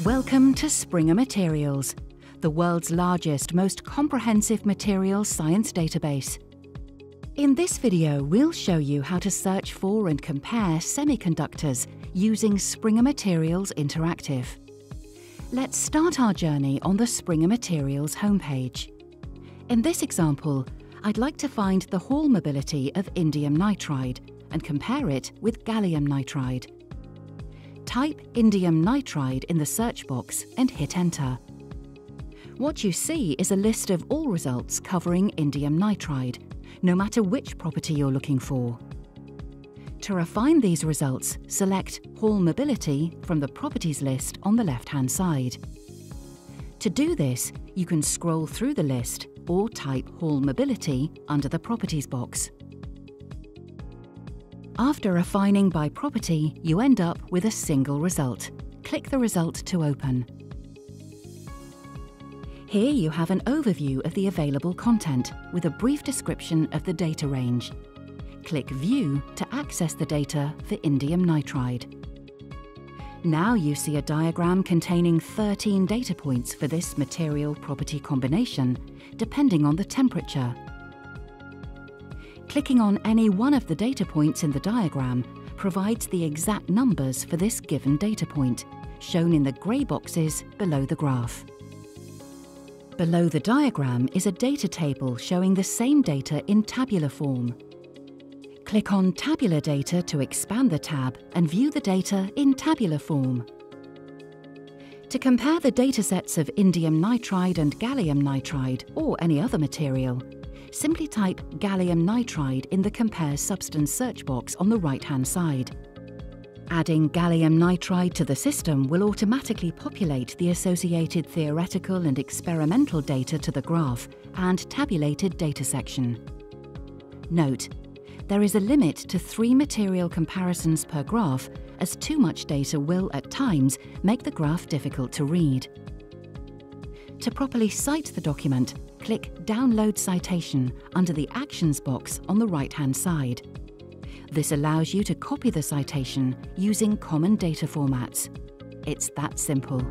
Welcome to SpringerMaterials, the world's largest, most comprehensive materials science database. In this video, we'll show you how to search for and compare semiconductors using SpringerMaterials Interactive. Let's start our journey on the SpringerMaterials homepage. In this example, I'd like to find the Hall mobility of indium nitride and compare it with gallium nitride. Type indium nitride in the search box and hit enter. What you see is a list of all results covering indium nitride, no matter which property you're looking for. To refine these results, select Hall mobility from the properties list on the left-hand side. To do this, you can scroll through the list or type Hall mobility under the properties box. After refining by property, you end up with a single result. Click the result to open. Here you have an overview of the available content with a brief description of the data range. Click View to access the data for indium nitride. Now you see a diagram containing 13 data points for this material property combination, depending on the temperature. Clicking on any one of the data points in the diagram provides the exact numbers for this given data point, shown in the grey boxes below the graph. Below the diagram is a data table showing the same data in tabular form. Click on Tabular Data to expand the tab and view the data in tabular form. To compare the datasets of indium nitride and gallium nitride, or any other material, simply type gallium nitride in the Compare Substance search box on the right-hand side. Adding gallium nitride to the system will automatically populate the associated theoretical and experimental data to the graph and tabulated data section. Note, there is a limit to 3 material comparisons per graph, as too much data will, at times, make the graph difficult to read. To properly cite the document, click Download Citation under the Actions box on the right-hand side. This allows you to copy the citation using common data formats. It's that simple.